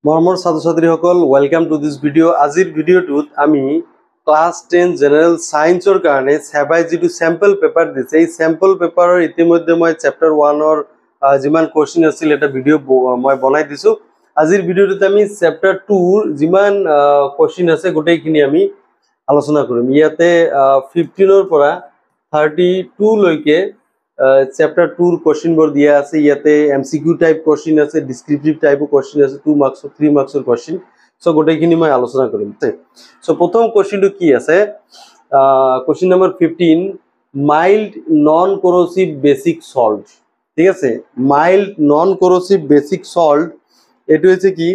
মৰমৰ ছাত্ৰ ছাত্ৰীসকল ওয়েলকাম টু দিস ভিডিও। আজিৰ ভিডিওটোত আমি ক্লাস 10 জেনাৰেল সায়েন্সৰ কাৰণে সেবাই যেটো স্যাম্পল পেপাৰ দিছে এই স্যাম্পল পেপাৰৰ ইতিমধ্যে মই চ্যাপ্টাৰ 1ৰ যিমান কোশ্চেন আছিল এটা ভিডিও মই বনাই দিছো। আজিৰ ভিডিওটোত আমি চ্যাপ্টাৰ 2ৰ যিমান কোশ্চেন আছে গোটেইখিনি আমি আলোচনা কৰিম। ইয়াতে 15ৰ পৰা 32 লৈকে chapter 2 question board दिया আছে ইয়াতে MCQ টাইপ কোশ্চেন আছে ডেসক্রিপটিভ টাইপ কোশ্চেন আছে 2 মার্কস 3 মাৰ্কসৰ কোশ্চেন সো গোটেইখিনি মই আলোচনা কৰিম। সো প্ৰথম কোশ্চেনটো কি আছে question number 15 mild non corrosive basic salt. ঠিক আছে, mild non corrosive basic salt এটো হচ্ছে কি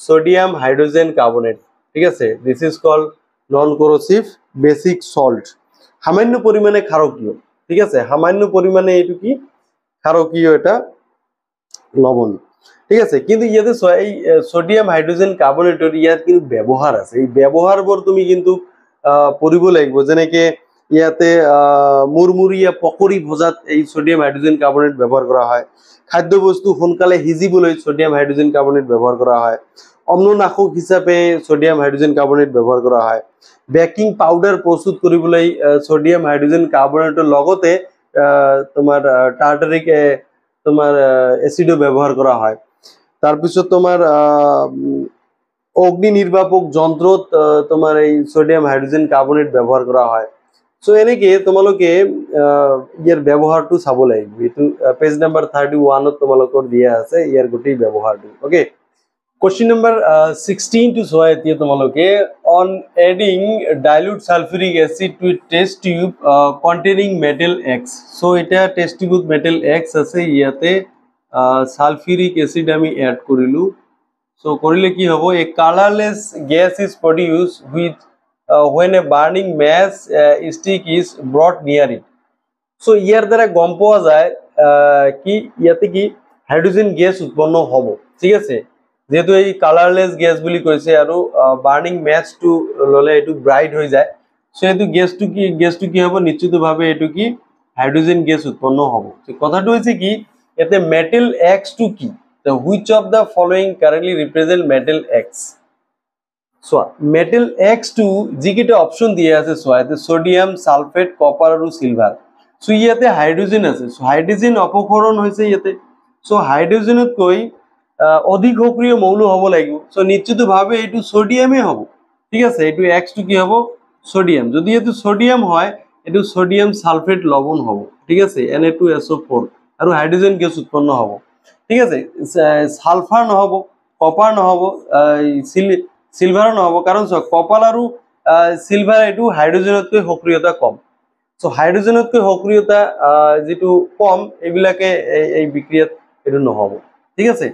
সোডিয়াম হাইড্রোজেন কার্বনেট। ঠিক আছে, this is called non corrosive basic salt. সামান্য পরিমাণে ক্ষারকীয়। ঠিক আছে, সামান্য পরিমাণে এটু কি ক্ষারকীয় এটা লবণ। ঠিক আছে, কিন্তু ইয়াতে এই সোডিয়াম হাইড্রোজেন কাৰ্বনেটৰ ইয়াত কিন্তু ব্যবহাৰ আছে। এই ব্যবহাৰবোৰ তুমি কিন্তু পঢ়িব লাগিব। যেনেকে ইয়াতে মুৰমুৰিয়া পকৰি ভজাত এই সোডিয়াম হাইড্ৰোজেন কাৰ্বনেট ব্যবহাৰ কৰা হয়। খাদ্য বস্তু সোনকালে সিজিবলৈ সোডিয়াম হাইড্ৰোজেন কাৰ্বনেট ব্যবহাৰ কৰা হয়। অম্লনাশক হিচাপে সোডিয়াম হাইড্ৰোজেন কাৰ্বনেট ব্যবহাৰ কৰা হয়। বেকিং পাউডাৰ প্ৰস্তুত কৰিবলৈ সোডিয়াম হাইড্ৰোজেন কাৰ্বনেটৰ লগতে তোমার টার্টারিক তোমার এসিডও ব্যবহার করা হয়। তারপিছত তোমার অগ্নি নির্বাপক যন্ত্রত তোমার এই সোডিয়াম হাইড্রোজেন কার্বনেট ব্যবহার করা হয়। সো এনেকে তোমালোকে ইয়াৰ ব্যৱহাৰটো চাব লাগিব। এটো পেজ নাম্বাৰ 31 ত তোমালোকৰ দিয়া আছে ইয়াৰ গোটেই ব্যৱহাৰটো। Okay, question number 16 to so এতিয়া তোমালোকে on adding dilute sulfuric acid to a test tube containing metal X. so এটা test tube metal X আছে, ইয়াতে sulfuric acid আমি add কৰিলো। so কৰিলে কি হ'ব, a colorless gas is produced with when a burning mass stick is brought near it. so ইয়াৰ দ্বাৰা গম পোৱা যায় কি ইয়াতে কি হাইড্রোজেন গ্যাস উৎপন্ন হ'ব। ঠিক আছে, যেহেতু এই কালারলেস গ্যাস বুলি কৈছে আৰু বাৰ্নিং ম্যাচটো ললে এটো ব্ৰাইট হৈ যায়। সো এটো গ্যাসটো কি হ'ব, নিশ্চিতভাৱে এটো কি হাইড্রোজেন গ্যাস উৎপন্ন হ'ব। তো কথাটো হৈছে কি এতে মেটাল এক্স টু কি, the which of the following currently represent metal X. so metal X2 যিকেইটা অপশন দিয়া আছে এতে সোডিয়াম সালফেট কপার আৰু সিলভার। সো ইয়াতে হাইড্রোজেন আছে। সো হাইড্রোজেন অপক্ষরণ হৈছে ইয়াতে। সো হাইড্রোজেনত কৈ অধিক সক্রিয় মৌল হব লাগিব। সো নিশ্চিতভাৱে এটো সোডিয়ামে হ'ব। ঠিক আছে, এটো X2 কি হ'ব, সোডিয়াম। যদি এটো সোডিয়াম হয় এটো সোডিয়াম সালফেট লবণ হ'ব। ঠিক আছে, Na2SO4 আৰু হাইড্ৰোজেন গ্যাস উৎপন্ন হ'ব। ঠিক আছে, সালফাৰ নহব, কপাৰ নহব, সিলভাৰ নহব, কাৰণ কপাৰ আৰু সিলভার এটো হাইড্রোজেনতকৈ সক্রিয়তা কম। সো হাইড্রোজেনতকৈ সক্রিয়তা যেটো কম এইবিলাকে এই বিক্রিয়াত এটো নহব। ঠিক আছে,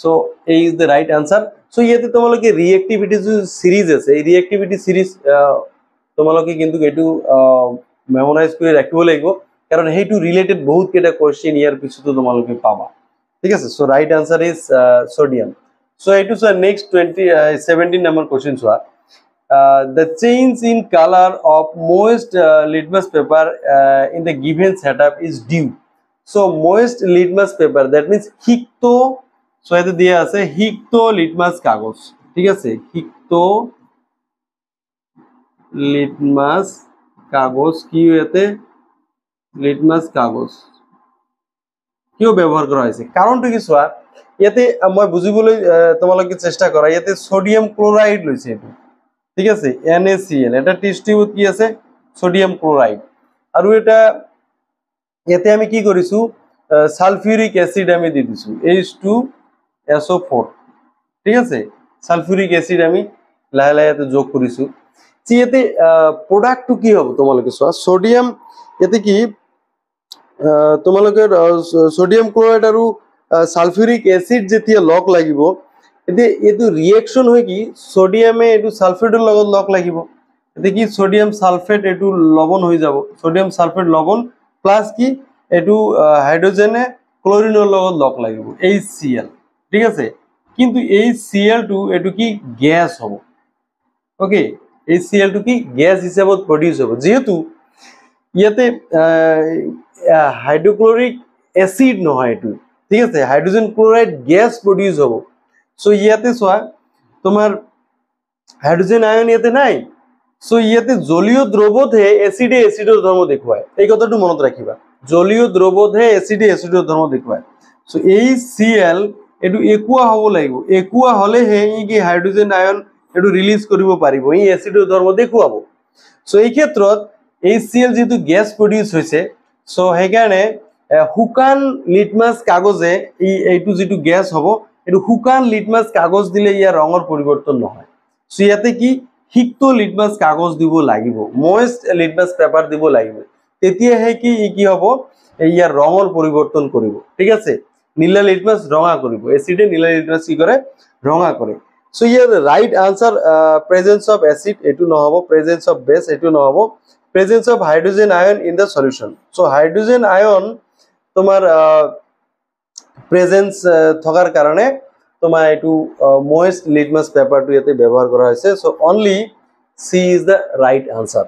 সো এই is the right answer. So ইয়াতে তোমালোকে রিঅ্যাক্টিভিটি যে সিরিজ আছে এই রিঅ্যাক্টিভিটি সিরিজ তোমালোকে কিন্তু এটো মেমোরাইজ কৰি ৰাখিব লাগিব, কাৰণ হেইটো ৰিলেটেড বহুত কেটা কোশ্চেন ইয়াৰ পিছতো তোমালোকে পাবা। ঠিক আছে, so right answer is sodium. So এটো নেক্সট 17 নাম্বার কোশ্চেন সোয়া। The change in color of moist litmus paper in the given setup is due. So moist litmus paper, that means সিক্ত, সো এতে দিয়া আছে সিক্ত লিটমাস কাগজ। ঠিক আছে, সিক্ত লিটমাস কাগজ কি এতে লিটমাস কাগজ কিয় ব্যবহার করা হয়েছে, কারণটো কি সোয়া ইয়াতে মই বুজিবলৈ তোমালোকে চেষ্টা কৰা। ইয়াতে সোডিয়াম ক্লোরাইড লৈছে এটো। ঠিক আছে, NaCl এটা টেস্ট টিউবত কি আছে সোডিয়াম ক্লোরাইড, আৰু এটা ইয়াতে আমি কি কৰিছো সালফিউৰিক অ্যাসিড আমি দি দিছো H2SO4। ঠিক আছে, সালফিউৰিক অ্যাসিড আমি লাহে লাহে ইয়াতে যোগ কৰিছো। ইয়াতে প্ৰডাক্টটো কি হ'ব তোমালোকে চোৱা, সোডিয়াম ইয়াতে কি তোমালোকে সোডিয়াম ক্লোৰাইড আৰু সালফিউরিক অ্যাসিড যেতিয়া লগ লাগিব এতে এটো রিঅ্যাকশন হয় কি সোডিয়ামে এটো সালফেটের লগত লগ লাগিব। এতে কি সোডিয়াম সালফেট এটো লবণ হৈ যাব, সোডিয়াম সালফেট লবণ প্লাস কি এটো হাইড্রোজেনে ক্লোরিনের লগত লগ লাগিব HCl। ঠিক আছে, কিন্তু HCl2 এটো কি গ্যাস হ'ব। ওকে, HCl2 কি গ্যাস হিসাবত প্রডিউস হ'ব, যেহেতু ইয়াতে হাইড্রোক্লোরিক অ্যাসিড নহয় এটো। ঠিক আছে, হাইড্রোজেন ক্লোরাইড গ্যাস প্রডিউস হ'ব। সো ইয়াতে সোয়া তোমার হাইড্রোজেন আয়ন ইয়াতে নাই সো ইয়াতে জলীয় দ্রবধে এসিডে এসিডের ধর্ম দেখুৱায় এই কথাটো মনত ৰাখিবা জলীয় দ্ৰবধে এসিডে এসিডেৰ ধৰ্ম দেখুৱায় সো এই Cl এটু একুয়া হ'ব লাগিব একুয়া হলে হে ই কি হাইড্রোজেন আয়ন এটু রিলিজ কৰিব পাৰিব ই এসিডেৰ ধৰ্ম দেখুৱাব সো এই ক্ষেত্ৰত এই Cl যেহেতু গ্যাস প্ৰডিউস হৈছে সো সেইকাৰণে হুকান লিটমাস কাগজে এইটো যেটো গ্যাস হ'ব এটু হুকান লিটমাস কাগজ দিলে ইয়াৰ ৰঙৰ পৰিৱৰ্তন নহয় সো ইয়াতে কি হিক্ত লিটমাস কাগজ দিব লাগিব ময়েস্ট লিটমাস পেপার দিব লাগিব তেতিয়া হে কি ই কি হ'ব ইয়াৰ ৰঙৰ পৰিৱৰ্তন কৰিব ঠিক আছে নীলা লিটমাস ৰঙা কৰিব এসিডে নীলা লিটমাস কি কৰে ৰঙা কৰে সো ইয়াৰ right answer presence of acid এটু নহব প্রেজেন্স অফ বেস এটু নহব presence of hydrogen ion in the solution so hydrogen ion তোমার প্রেজেন্স থাকার কারণে তোমার এটু ময়েস্ট লিটমাস পেপারটো ইয়াতে ব্যবহার করা হয়েছে so only C is the right answer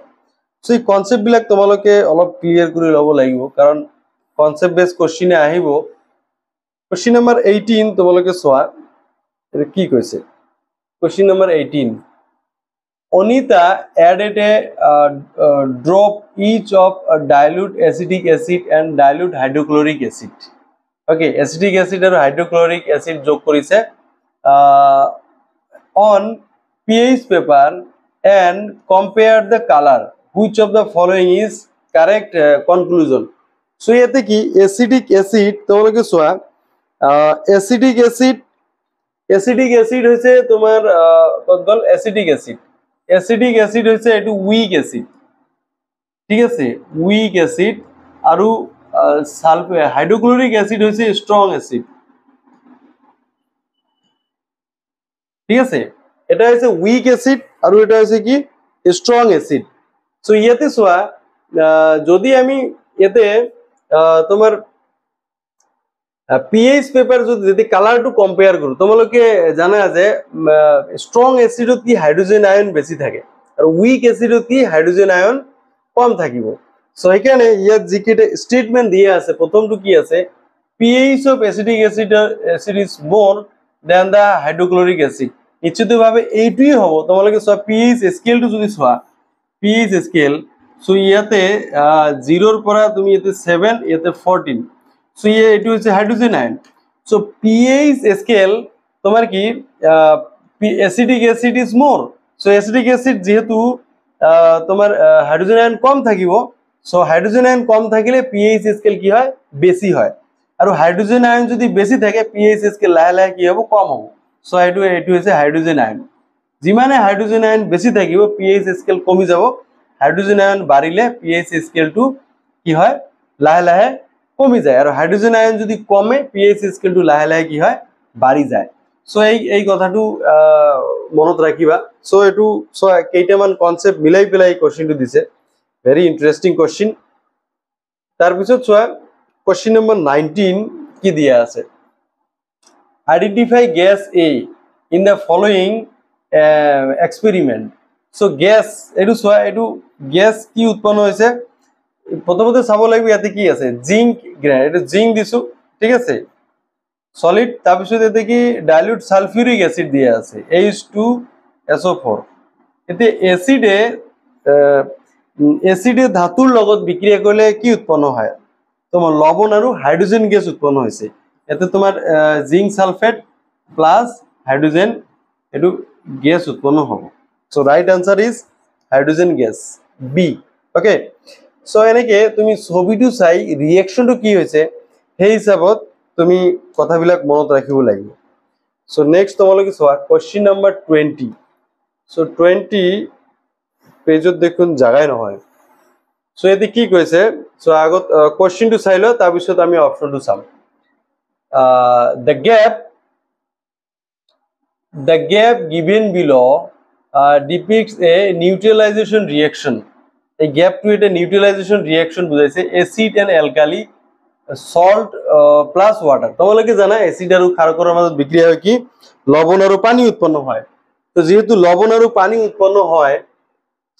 so এই কনসেপ্ট বিলাক তোমালোকে অলপ ক্লিয়ার করে লব লাগিব কারণ কনসেপ্ট বেস কোশ্চিনে আহিব কোশ্চিন নাম্বার 18 তোমালোকে সোয়া এটা কি কইছে question number 18 Anita added a drop each of dilute acetic acid and dilute hydrochloric acid. Okay, acetic acid and hydrochloric acid jog korise on pH paper and compare the color. Which of the following is correct conclusion? So yete ki acetic acid tomoloke soa acetic acid hoise tomar kotgol acetic acid acidic acid হইছে এটু week acid ঠিক আছে week acid আর hydrochloric acid হইছে strong acid ঠিক আছে এটা হইছে week acid আর এটা হইছে কি স্ট্রং অ্যাসিড সো ইয়াতে সোয়া যদি আমি এতে তোমার pH পেপার যদি কালারটো কম্পেয়ার করো তোমালোকে জানা যে স্ট্রং অ্যাসিডত কি হাইড্রোজেন আয়ন বেশি থাকে আর উইক অ্যাসিডত কি হাইড্রোজেন আয়ন কম থাকিব সো এখানে ইয়াত জিকেটে স্টেটমেন্ট দিয়ে আছে প্রথমটো কি আছে pH of acidic acid is more than the hydrochloric acid নিশ্চিতভাবে এইটোই হ'ব তোমালোকে সব pH স্কেলটো যদি সোয়া pH স্কেল সো ইয়াতে 0 এর পৰা তুমি ইয়াতে 7 ইয়াতে 14 সো ये এটু হচ্ছে হাইড্রোজেন আয়ন সো pH স্কেল তোমার কি acidic acid is more so acidic acid যেহেতু তোমার হাইড্রোজেন আয়ন কম থাকিব সো হাইড্রোজেন আয়ন কম থাকিলে pH স্কেল কি হয় বেশি হয় আর হাইড্রোজেন আয়ন যদি বেশি থাকে pH স্কেল লাহে লাহে কি হবে কম হবে সো এটু হচ্ছে হাইড্রোজেন আয়ন যিমানে হাইড্রোজেন আয়ন বেশি থাকিব pH স্কেল কমি যাব হাইড্রোজেন আয়ন বাড়িলে pH স্কেলটো কি হয় লাহে লাহে কমি যায় আর হাইড্রোজেন আয়ন যদি কমে pH স্কেলটো লাহে লাহে কি হয় বাড়ি যায় সো এই কথাটো মনত রাখিবা সো এটু সো কেইটামান কনসেপ্ট মিলাই পেলাই কোশ্চেনটো দিছে ভেরি ইন্টারেস্টিং কোশ্চেন তার পিছত সোয়া কোশ্চেন নাম্বার 19 কি দিয়া আছে identify gas A in the following experiment so gas এটু সোয়া এটু গ্যাস কি উৎপন্ন হইছে প্রথমত চাব লাগিব ইয়াতে কি আছে জিঙ্ক গ্রেনাইট এটা জিঙ্ক দিছো ঠিক আছে সলিড তার পিছত এতে কি ডাইলিউট সালফিউরিক অ্যাসিড দিয়া আছে H2SO4 এতে এসিডে ধাতুর লগত বিক্রিয়া করলে কি উৎপন্ন হয় তোমার লবণ আর হাইড্রোজেন গ্যাস উৎপন্ন হয়েছে এতে তোমার zinc sulphate plus hydrogen H two gas উৎপন্ন হবে so right answer is hydrogen gas B okay so এনেকে তুমি ছবিটো চাই রিঅ্যাকশনটো কি হয়েছে সেই হিসাবত তুমি কথাবিলাক মনত রাখিব লাগিব সো নেক্সট তোমালোকে চোৱা কোশ্চেন নাম্বার 20 সো 20 পেজত দেখুন জায়গায় নহয় সো এতে কি কৈছে সো আগত কোশ্চেনটো চাই ল তাৰ পিছত আমি অপশনটো চাম the gap given below depicts a neutralization reaction এই গ্যাপটো এটা নিউট্রালাইজেশন রিঅ্যাকশন বুঝাইছে acid and alkali salt plus water তোমালোকে জানা অ্যাসিড আর ক্ষারকর মাজত বিক্রিয়া হয় কি লবণ আর পানি উৎপন্ন হয় তো যেহেতু লবণ আর পানি উৎপন্ন হয়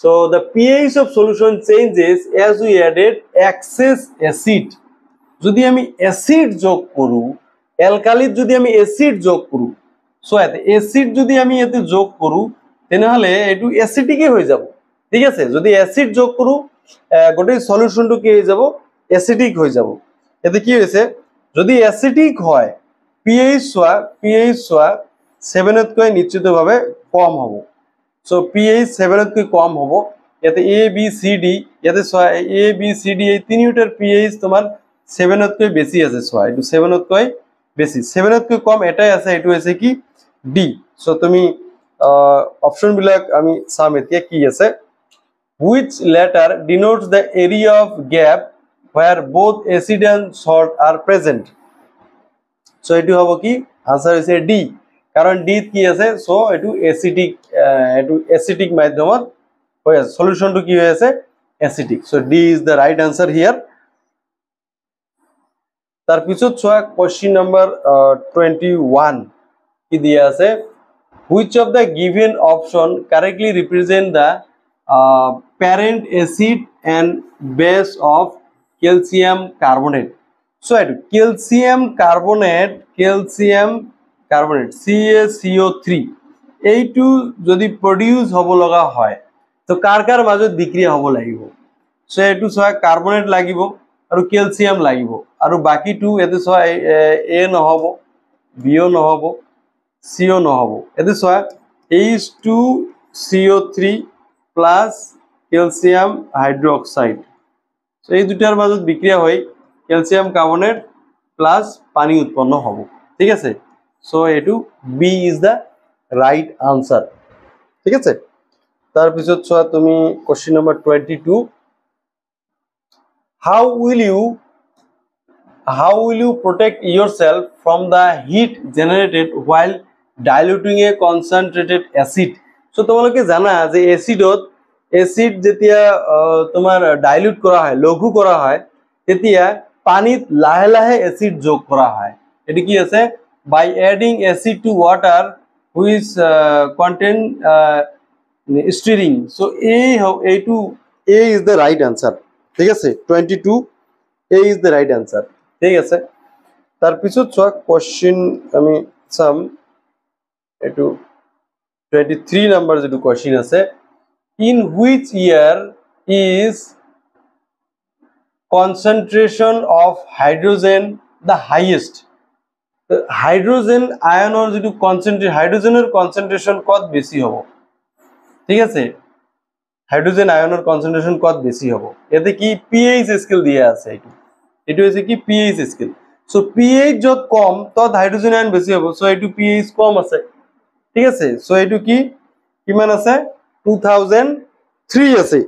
so the pH of solution changes as we added excess acid যদি আমি অ্যাসিড যোগ করু অ্যালকালিত যদি আমি অ্যাসিড যোগ করু সো এতে এসিড যদি আমি এতে যোগ করু তেনেহলে এটু অ্যাসিডিকই হয়ে যাব ঠিক আছে যদি অ্যাসিড যোগ করু গোটে সলিউশনটু কি হয়ে যাব অ্যাসিডিক হয়ে যাব এতে কি হয়েছে যদি অ্যাসিডিক হয় পিএইচ সোয়া 7 তকৈ নিশ্চিতভাবে কম হব সো পিএইচ 7 তকৈ কম হব ইয়াতে এ বি সি ডি ইয়াতে এ বি সি ডি এই তিনিটাৰ পিএইচ তোমাৰ 7 তকৈ বেছি আছে সোয়া এটু 7 তকৈ বেছি 7 তকৈ কম এটাই আছে এটু আছে কি ডি সো তুমি অপশন বিলাক আমি সাম এতিয়া কি আছে which letter denotes the area of gap where both acid and salt are present so এটু হবো কি आंसर is D কারণ D কি আছে সো এটু অ্যাসিডিক মাধ্যমত হয় আছে সলিউশনটো কি হৈ আছে acidic so D is the right answer here তার পিছত ছোৱা কোশ্চেন নাম্বার 21 কি দিয়া আছে which of the given option correctly represent the parent acid and base of calcium carbonate so calcium carbonate CaCO3 এইটু যদি প্রডিউস হব লগা হয় তো কার কার মাজত বিক্রিয়া হব লাগিব সো এটু ছোৱা কাৰ্বনেট লাগিব আৰু ক্যালসিয়াম লাগিব আৰু বাকিটু এতে ছোৱা এ নহব বিও নহব সিও নহব এতে ছোৱা H2CO3 plus calcium hydroxide so এই দুটার মাজত বিক্রিয়া হয় ক্যালসিয়াম কার্বনেট প্লাস পানি উৎপন্ন হব ঠিক আছে সো এটু B is the right answer ঠিক আছে তার পিছত ছোৱা তুমি question number 22 how will you protect yourself from the heat generated while diluting a concentrated acid so তোমালোকে জানা যে এসিড যেতিয়া তোমার ডাইলিউট করা হয় লঘু করা হয় তেতিয়া পানিত লাহে লাহে এসিড যোগ করা হয় এটি কি আছে by adding acid to water which contain stirring so A is the right answer ঠিক আছে 22 A is the right answer ঠিক আছে তার পিছত ছোৱা কোশ্চেন আমি সাম এটু 23 নাম্বার যেটু কোশ্চেন আছে in which year is concentration of hydrogen the highest hydrogen আয়নের যেটু হাইড্রোজেনের কনসেন্ট্রেশন কত বেশি হবো ঠিক আছে হাইড্রোজেন আয়নের কনসেন্ট্রেশন কত বেশি হবো এতে কি পিএইচ স্কেল দিয়ে আছে এটু হচ্ছে কি পিএইচ স্কেল সো পিএইচ যত কম তত হাইড্রোজেন আয়ন বেশি হবো সো এটু পিএইচ কম আছে ঠিক আছে সো এটু কি কিমান আছে 2003 আছে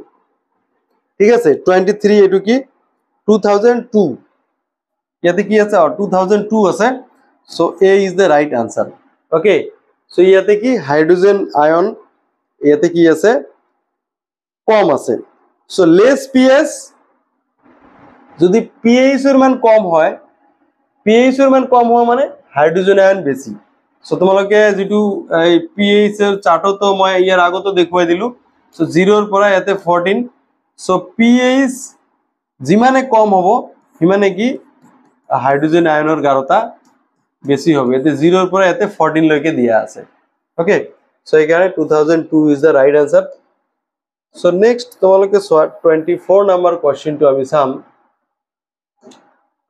ঠিক আছে 23 এটু কি 2002 ইয়াতে কি আছে 2002 আছে so A is the right answer okay so ইয়াতে কি হাইড্রোজেন আয়ন ইয়াতে কি আছে কম আছে so less pH যদি pH এর মান কম হয় pH এর মান কম হয় মানে হাইড্রোজেন আয়ন বেশি so তোমালোকে যেটু এই pH এর চাৰ্টত তো মই ইয়াৰ আগত দেখুৱাই দিলু so 0 এৰ পৰা ইয়াতে 14 so pH যিমানে কম হ'ব হিমানে কি হাইড্রোজেন আয়নের গাঢ়তা বেশি হবে এতে 0 এর পরে এতে 14 লৈকে দিয়া আছে ওকে সো এখানে 2002 is the right answer so next তোমালোকে 24 নাম্বার কোশ্চেন টু আমি সাম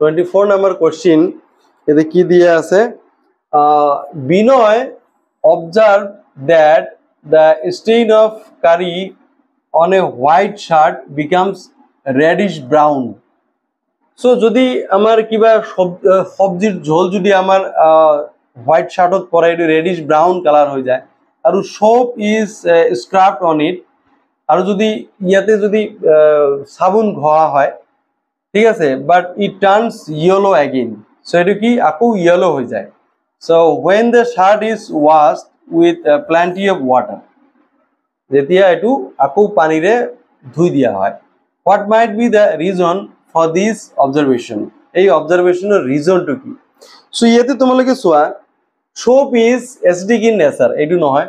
24 নাম্বার কোশ্চেন এতে কি দিয়া আছে বিনয় observe that the stain of curry on a white shirt becomes reddish brown so যদি আমার কিবা সবজির ঝোল যদি আমার হোয়াইট শার্টত পরে এটু রেডিশ ব্রাউন কালার হয়ে যায় আর সোপ ইজ স্ক্রাবড অন ইট আর যদি ইয়াতে যদি সাবুন ঘোয়া হয় ঠিক আছে but it turns yellow again so এটু কি আকো ইয়েলো হয়ে যায় so when the shirt is washed with plenty of water যেতিয়া এটু আকো পানিরে ধুই দিয়া হয় what might be the reason for this observation এই observational reason to কি so ইয়াতে তোমালোকে সোয়া soap is acidic in nature এটু নহয়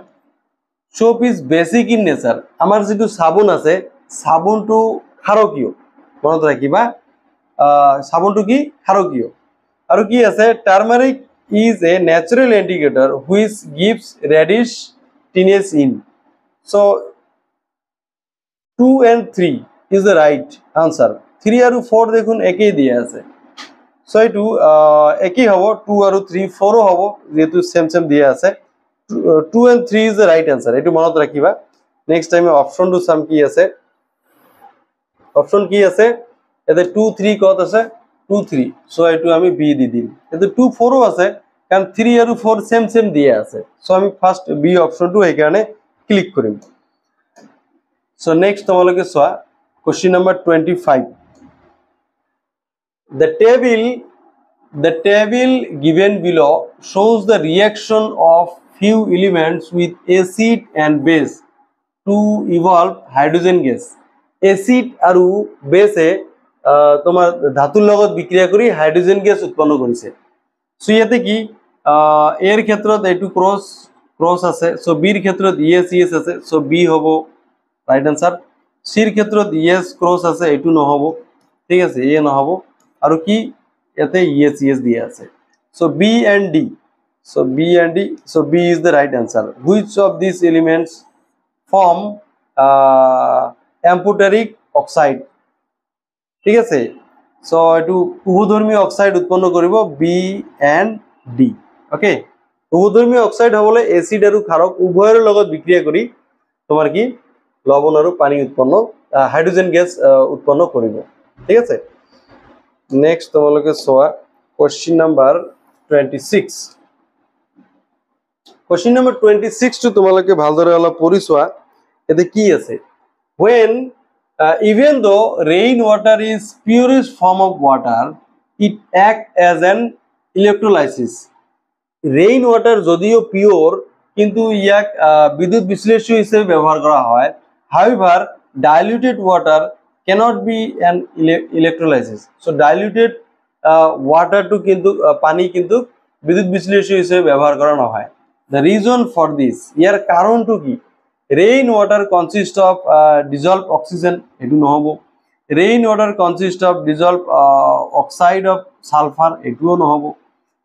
soap is basic in nature আমার যেটু সাবুন আছে সাবুনটু ক্ষারকীয় মনত রাখিবা সাবুনটু কি ক্ষারকীয় আর কি আছে turmeric is a natural indicator which gives reddish tinge in. So 2 and 3 is the right answer. 3 আর 4 দেখুন একই দিয়ে আছে, সো এটু একই হবো, 2 আর 3 4 ও হবো যেহেতু সেম সেম দিয়ে আছে। 2 and 3 is the right answer, এটু মনত রাখিবা। নেক্সট টাইমে অপশন টু সাম কি আছে, অপশন কি আছে এতে 2 3 কত আছে 2 3, সো এটু আমি বি দি দিম। এতে 2 4 ও আছে কারণ 3 আর 4 সেম সেম দিয়ে আছে, সো আমি ফার্স্ট বি অপশন টু এই কারণে ক্লিক করিম। সো নেক্সট তোমালোকে সোয়া question number 25। The table given below shows the reaction of few elements with acid and base to evolve hydrogen gas. Acid আৰু base তোমাৰ ধাতুৰ লগত বিক্ৰিয়া কৰি হাইড্ৰোজেন গ্যাস উৎপন্ন কৰিছে। সো ইয়াতে কি এৰ ক্ষেত্ৰত এইটো ক্ৰস আছে, সো বিৰ ক্ষেত্ৰত ES আছে, সো বি হ'ব ৰাইট আনসাৰ। সিৰ ক্ষেত্ৰত ES ক্ৰস আছে, এইটো নহব, ঠিক আছে, এ নহব, আৰু কি এতে ES দিয়ে আছে, so B and D, so B and D, so B is the right answer. Which of this elements form amphoteric oxide, ঠিক আছে, সো এইটো উভধর্মীয় অক্সাইড উৎপন্ন কৰিব বি এন্ড ডি। ওকে, উভধৰ্মীয় অক্সাইড হবলে এসিড আৰু ক্ষাৰক উভয়ৰ লগত বিক্ৰিয়া কৰি তোমাৰ কি লবণ আৰু পানী উৎপন্ন হাইড্ৰোজেন গ্যাস উৎপন্ন কৰিব, ঠিক আছে। নেক্সট তোমালোকে সোয়া কোশ্চেন নাম্বাৰ 26। কোশ্চেন নাম্বাৰ 26 টু তোমালোকে ভালদৰে অলপ পঢ়ি চোৱা, এতে কি আছে। when even though rain water is purest form of water, it act as an electrolysis. rain water যদিও পিওর কিন্তু ইয়াক বিদ্যুৎ বিশ্লেষ্য হিসেবে ব্যবহার করা হয়। however diluted water cannot be an electrolysis. so diluted water to কিন্তু পানি কিন্তু বিদ্যুৎ বিশ্লেষ্য হিসেবে ব্যবহার করা হয়। the reason for this, ইয়ার কারণটো কি, rain water consists of dissolved oxygen, এটু নহব। rain water consists of dissolved oxide of sulfur, এটুও নহব।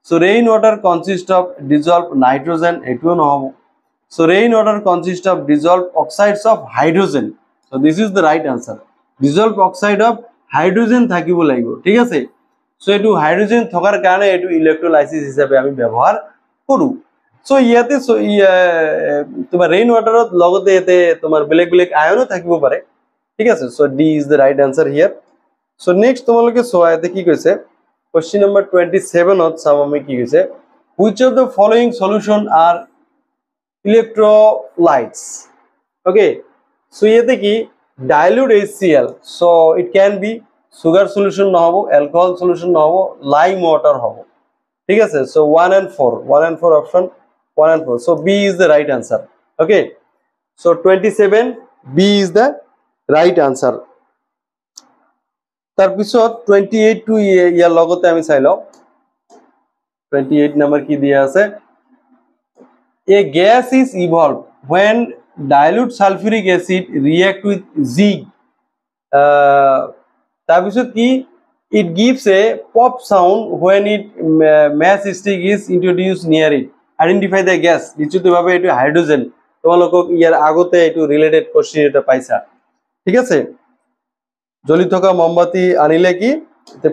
so rain water consists of dissolved nitrogen, এটুও নহব। so rain water consists of dissolved oxides of hydrogen, so this is the right answer. dissolved oxide of hydrogen থাকিব লাগিব, ঠিক আছে। so এটু hydrogen থাকার কারণে এটু ইলেক্ট্রোলাইসিস হিসাবে আমি ব্যবহার করু। সো ইয়াতে তোমার রেইন ওয়াটারত লগতে এতে তোমার বেলেগ বেলেগ আয়নও থাকিব পারে, ঠিক আছে। So D is the right answer here. So next তোমালোকে সোয়া এতে কি কৈছে কোশ্চেন নাম্বার 27 ত চাম আমি কি কৈছে, which of the following solution are electrolytes. Okay, so ইয়াতে কি dilute HCl, so it can be sugar solution নহব, অ্যালকোহল সলিউশন নহব, লাইম ওয়াটার হব, ঠিক আছে। So 1 and 4 option 1 and 4, so B is the right answer. Okay, so 27 B is the right answer. তার পিছত 28 two ইয়ার লগতে আমি চাই লও 28 নাম্বার কি দিয়া আছে, a gas is evolved when dilute sulfuric acid react with Zig, তার পিছত কি it gives a pop sound when it matchstick is introduced near it. Identify the gas, নিশ্চিতভাবে এটু হাইড্রোজেন, তোমালোকক ইয়ার আগতে এটু রিলেটেড কোশ্চেন এটা পাইছা, ঠিক আছে। জ্বলি থকা মোমবাতি আনিলে কি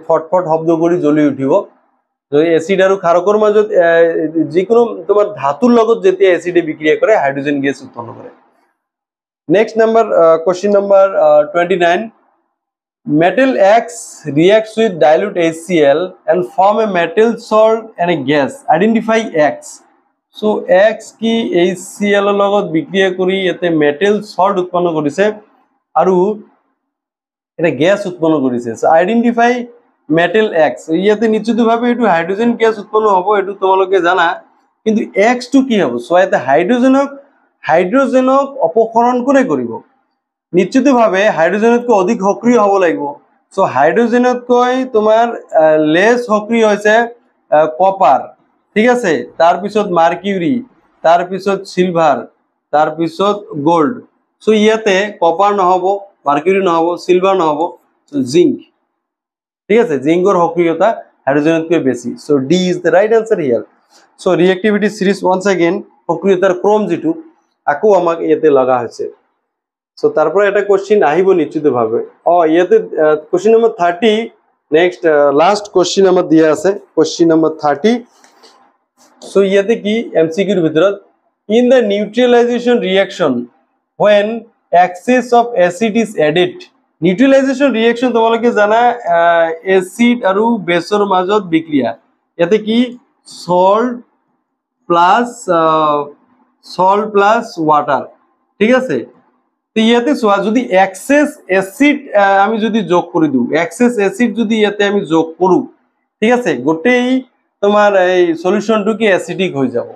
ফটফট শব্দ কৰি জ্বলি উঠিব। যদি এসিড আৰু ক্ষাৰকৰ মাজত যিকোনো তোমাৰ ধাতুৰ লগত যেতিয়া এসিডে বিক্ৰিয়া কৰে হাইড্ৰোজেন গ্যাস উৎপন্ন কৰে। Next number question number 29, metal X reacts with dilute HCl and form a metal salt and a gas. Identify X. So X কি HCl এর লগত বিক্রিয়া কৰি এতে মেটেল সল্ট উৎপন্ন কৰিছে আৰু এটা গ্যাস উৎপন্ন কৰিছে। So identify metal X। ইয়াতে নিশ্চিতভাবে এটু হাইড্রোজেন গ্যাস উৎপন্ন হ'ব, এটু তোমালোকে জানা, কিন্তু X টু কি হ'ব। সো এতে হাইড্রোজেনক অপক্ষরণ কোনে কৰিব, নিশ্চিতভাবে হাইড্ৰোজেনতকৈ অধিক সক্ৰিয় হ'ব লাগিব। সো হাইড্ৰোজেনতকৈ তোমাৰ লেস সক্রিয় হৈছে কপার, ঠিক আছে, তার পিছত মার্কিউরি, তার পিছত সিলভার, তার পিছত গোল্ড। সো ইয়াতে কপার নহব, মার্কিউরি নহব, সিলভার নহব, জিঙ্ক, ঠিক আছে। জিঙ্কৰ সক্রিয়তা হাইড্রোজেনতকৈ বেশি, so D is the right answer here. So reactivity series once again প্রক্রিয়তার ক্রম যেটো আকো আমাক ইয়াতে লাগা হয়েছে সো তারপরে এটা কোশ্চেন আহিব নিশ্চিতভাবে ইয়াতে question number 30 next last question আমার দিয়া আছে কোশ্চেন নাম্বার 30 সো ইয়াতে কি এমসিকিউর ভিতৰত in the neutralization reaction when excess of acid is added neutralization reaction তোমালোকে জানা অ্যাসিড আৰু বেসৰ মাজত বিক্রিয়া ইয়াতে কি salt plus water ঠিক আছে তো ইয়াতে সোয়া যদি এক্সেস অ্যাসিড আমি যদি যোগ করে দিউ এক্সেস অ্যাসিড যদি ইয়াতে আমি যোগ করু ঠিক আছে গোটেই তোমার এই সলিউশনটো কি অ্যাসিডিক হয়ে যাব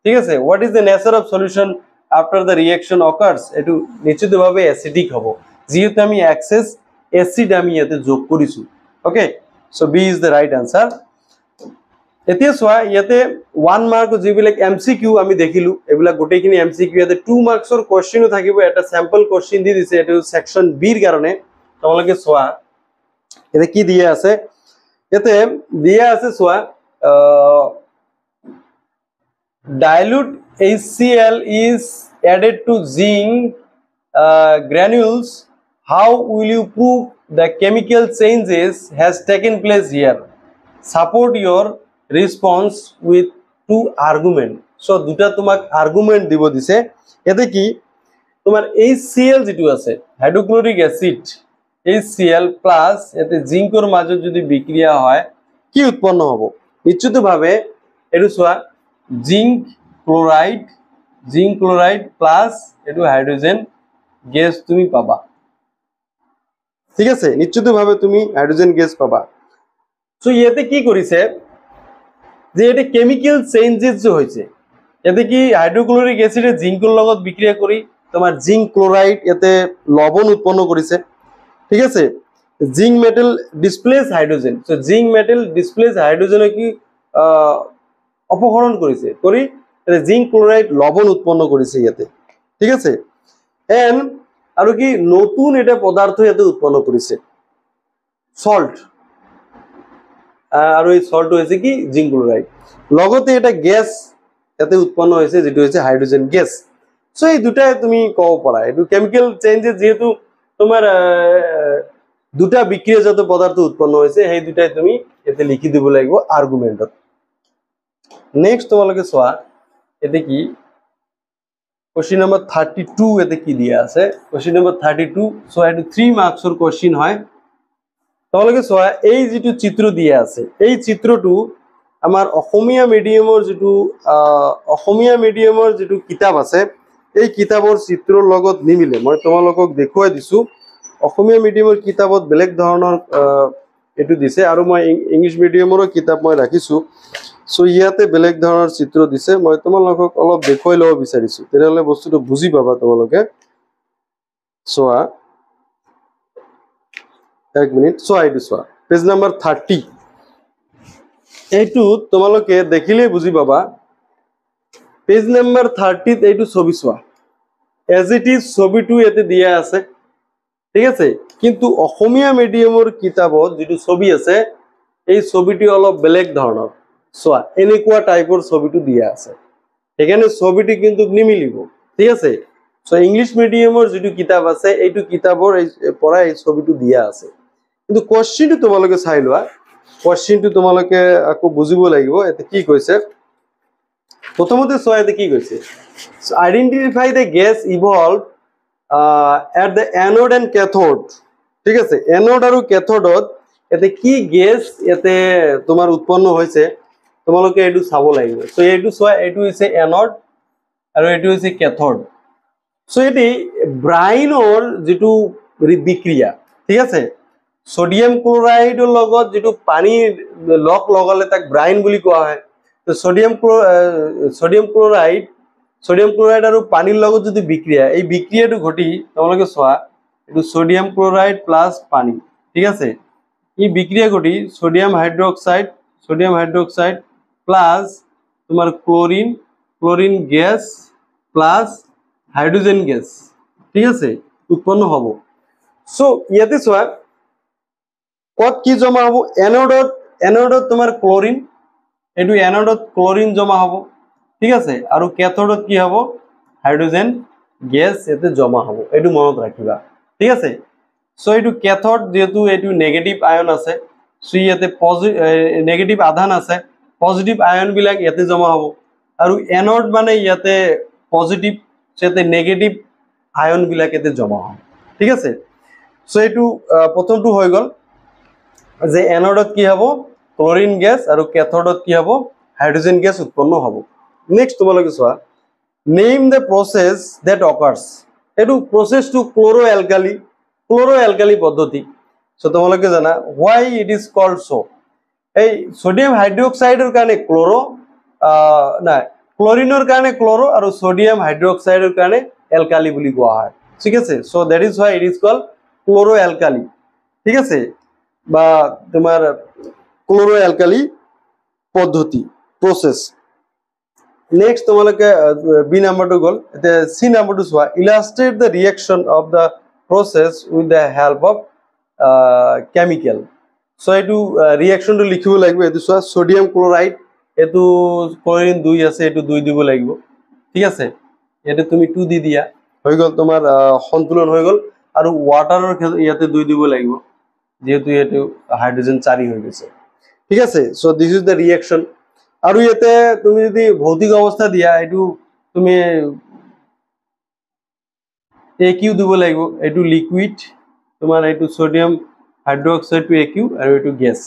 ঠিক আছে what is the nature of solution after the reaction occurs এটু নিশ্চিতভাবে অ্যাসিডিক হব যেহেতু আমি এক্সেস অ্যাসিড আমি ইয়াতে যোগ করিছো okay so B is the right answer এতিয়া সোয়া ইয়াতে 1 মার্ক যেবিলাক এমসিকিউ আমি দেখিলু এবিলা গোটেইখিনি এমসিকিউ ইয়াতে 2 মাৰ্কসৰ কোশ্চেনও থাকিব এটা স্যাম্পল কোশ্চেন দি দিছে এটো সেকশন বি ৰ কাৰণে তোমালোকে সোয়া এতে কি দিয়া আছে এতে দিয়া আছে সোয়া dilute HCl is added to zinc granules how will you prove the chemical changes has taken place here support your response with two argument so দুটা তোমাক আর্গুমেন্ট দিব দিছে এতে কি তোমার HCl যেটো আছে হাইড্রোক্লোরিক অ্যাসিড HCl প্লাস এতে জিঙ্কর মাঝে যদি বিক্রিয়া হয় কি উৎপন্ন হবে নিশ্চিতভাবে এটু সোয়া জিঙ্ক ক্লোরাইড প্লাস এটু হাইড্রোজেন গ্যাস তুমি পাবা ঠিক আছে নিশ্চিতভাবে তুমি হাইড্রোজেন গ্যাস পাবা সো ইয়াতে কি কৰিছে যে এটা কেমিক্যাল চেঞ্জেস যে হইছে এতে কি হাইড্ৰোক্লোৰিক অ্যাসিডে জিঙ্কৰ লগত বিক্ৰিয়া কৰি তোমাৰ জিঙ্ক ক্লোৰাইড এতে লবণ উৎপন্ন কৰিছে ঠিক আছে zinc metal displace hydrogen so zinc metal displace hydrogen কি অপহৰণ কৰিছে কৰি জিঙ্ক ক্লোৰাইড লবণ উৎপন্ন কৰিছে ইয়াতে ঠিক আছে এন্ড আৰু কি নতুন এটা পদাৰ্থ ইয়াতে উৎপন্ন কৰিছে সল্ট আৰু এই সল্ট হৈছে কি জিঙ্ক ক্লোরাইড লগতে এটা গ্যাস ইয়াতে উৎপন্ন হৈছে যেটো হৈছে হাইড্রোজেন গ্যাস সো এই দুটাই তুমি কব পাৰা এটো কেমিক্যাল চেঞ্জেস যেহেতু তোমার দুটা বিক্রিয়াজাত পদার্থ উৎপন্ন হৈছে সেই দুটাই তুমি এতে লিখি দিব লাগিব আর্গুমেন্টত নেক্সট তোমালোকে সোয়া এতে কি কোশ্চেন নাম্বার 32 এতে কি দিয়া আছে কোশ্চেন নাম্বার 32 সো এটো 3 মাৰ্কসৰ কোশ্চেন হয় তোমালোকে সোয়া এই যেটো চিত্ৰ দিয়া আছে এই চিত্ৰটো আমাৰ অসমীয়া মিডিয়ামৰ যেটো কিতাপ আছে এই কিতাপৰ চিত্ৰৰ লগত নিমিলে মই তোমালোকক দেখুৱাই দিছো অসমীয়া মিডিয়ামৰ কিতাপত বেলেগ ধৰণৰ এটো দিছে আৰু মই ইংলিশ মিডিয়ামৰ কিতাপ মই ৰাখিছো সো ইয়াতে বেলেগ ধৰণৰ চিত্ৰ দিছে মই তোমালোকক অলপ দেখুৱাই লব বিচাৰিছো তেতিয়ালে বস্তুটো বুজি পাবা তোমালোকে সোয়া এক মিনিট সোয়া এইটো সোয়া পেজ নাম্বার 30 এইটো তোমালোকে দেখিলে বুজি পাবা পেজ নাম্বার 30 এইটো ছবি সোয়া এজ ইট ইজ ছবিটো এতে দিয়া আছে ঠিক আছে কিন্তু অসমীয়া মিডিয়ামৰ কিতাপত যেটো ছবি আছে এই ছবিটি অলপ বেলেগ ধৰণৰ সোয়া এনেকুৱা টাইপৰ ছবিটো দিয়া আছে এখানে ছবিটি কিন্তু নিমিলিব ঠিক আছে সো ইংলিশ মিডিয়ামৰ যেটো কিতাপ আছে এইটো কিতাপৰ পৰা এই ছবিটো দিয়া আছে কিন্তু কোশ্চেনটো তোমালোকে চাই লোৱা কোশ্চেনটো তোমালোকে আকো বুজিব লাগিব এতে কি কৈছে প্ৰথমতে সোয়াতে কি কৈছে so identify the gas evolve at the anode and cathode ঠিক আছে anode আৰু cathode এতে কি গ্যাস এতে তোমার উৎপন্ন হৈছে তোমালোকে এটু চাব লাগিব সো এটু সোয়া এটু হৈছে anode আৰু এটু হৈছে cathode সো এটি ব্ৰাইনৰ যেটো বিক্ৰিয়া ঠিক আছে সোডিয়াম ক্লোৰাইডৰ লগত যেটো পানী লগ লগালে তাক ব্ৰাইন বুলি কোৱা হয় তো সোডিয়াম ক্লোৰাইড আৰু পানীৰ লগত যদি বিক্রিয়া এই বিক্রিয়াটো ঘটি তোমালোকে সোয়া এটু সোডিয়াম ক্লোরাইড প্লাস পানী ঠিক আছে এই বিক্রিয়া ঘটি সোডিয়াম হাইড্রোক্সাইড প্লাস তোমার chlorine gas plus hydrogen gas ঠিক আছে উৎপন্ন হব সো ইয়াতে সোয়া কত কি জমা হবো এনোডত তোমার ক্লোরিন এইটো এনোডত ক্লোরিন জমা হব ঠিক আছে আৰু ক্যাথোডত কি হব হাইড্ৰোজেন গ্যাস এতে জমা হব এইটো মনত ৰাখিবা ঠিক আছে সো এইটো ক্যাথোড যেহেতু এইটো নেগেটিভ আয়ন আছে সো ইয়াতে নেগেটিভ আধান আছে পজিটিভ আয়ন বিলাক ইয়াতে জমা হব আৰু এনোড মানে ইয়াতে পজিটিভ সেতে নেগেটিভ আয়ন বিলাক এতে জমা হব ঠিক আছে সো এইটো প্রথমটো হৈ গল যে এনোডত কি হব ক্লোরিন গ্যাস আৰু ক্যাথোডত কি হব হাইড্ৰোজেন গ্যাস উৎপন্ন হব নেক্সট তোমালোকে চোৱা name the process that occurs এইটো প্রসেস টু ক্লোরো অ্যালকালি পদ্ধতি সো তোমালোকে জানা why it is called so এই সোডিয়াম হাইড্রোক্সাইডের কারণে ক্লোরো না ক্লোরিনের কারণে ক্লোরো আর সোডিয়াম হাইড্রোক্সাইডের কারণে অ্যালকালি বলি কোয়া হয় ঠিক আছে so that is why it is called chloro alkali ঠিক আছে বা তোমার ক্লোরো অ্যালকালি পদ্ধতি প্রসেস নেক্সট তোমালোকে বি নাম্বারটো গল এতে সি নাম্বারটো চোৱা illustrate the reaction of the process with the help of chemical so এইটো রিঅ্যাকশনটো লিখিব লাগিব এইটো চোৱা সোডিয়াম ক্লোরাইড এইটো ক্লোরিন 2 আছে এইটো 2 দিব লাগিব ঠিক আছে এটা তুমি 2 দি দিয়া হৈ গল তোমাৰ সন্তুলন হৈ গল আৰু ওয়াটাৰৰ ইয়াতে 2 দিব লাগিব যেহেতু এইটো হাইড্রোজেন 4 হৈ গৈছে ঠিক আছে so this is the reaction আৰু ইয়াতে তুমি যদি ভৌতিক অৱস্থা দিয়া এইটো তুমি AQ দিব লাগিব এইটো লিকুইড তোমাৰ এইটো সোডিয়াম হাইড্ৰোক্সাইড টু AQ আৰু এইটো গ্যাস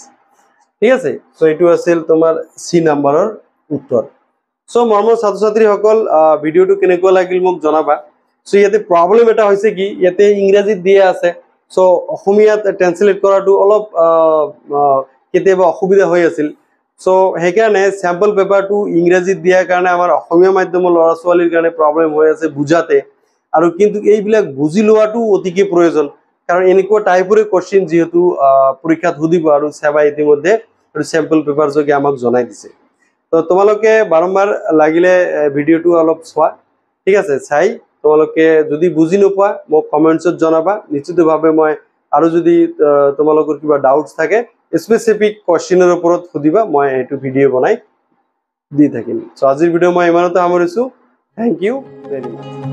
ঠিক আছে সো এইটো আছিল তোমাৰ সি নাম্বাৰৰ উত্তৰ সো মৰমৰ ছাত্ৰ ছাত্ৰী সকল ভিডিওটো কেনেকুৱা লাগিল মোক জনাবা সো ইয়াতে প্ৰবলেম এটা হৈছে কি ইয়াতে ইংৰাজীত দিয়া আছে সো অসমীয়াত ট্ৰান্সলেট কৰাটো অলপ কেতিয়াবা অসুবিধা হৈ আছিল সো সেইকাৰণে স্যাম্পল পেপাৰটো ইংৰাজীত দিয়াৰ কাৰণে আমাৰ অসমীয়া মাধ্যমৰ ল'ৰা ছোৱালীৰ কাৰণে প্ৰবলেম হৈ আছে বুজাতে আৰু কিন্তু এইবিলাক বুজি লোৱাটো অতিকে প্ৰয়োজন কাৰণ এনেকুৱা টাইপৰে কোশ্চেন যেহেতু পৰীক্ষাত সুধিব আৰু সেবা ইতিমধ্যে আৰু স্যাম্পল পেপাৰ যোগে আমাক জনাই দিছে তো তোমালোকে বাৰম্বাৰ লাগিলে ভিডিওটো অলপ চোৱা ঠিক আছে চাই তোমালোকে যদি বুজি নোপোৱা মোক কমেন্টছত জনাবা নিশ্চিতভাৱে মই আৰু যদি তোমালোকৰ কিবা ডাউটস থাকে স্পেসিফিক কোশ্চেনৰ ওপৰত সুধিবা মই এইটো ভিডিও বনাই দি থাকিম সো আজিৰ ভিডিও মই ইমানতে সামৰিছো থ্যাংক ইউ ভেৰি মাচ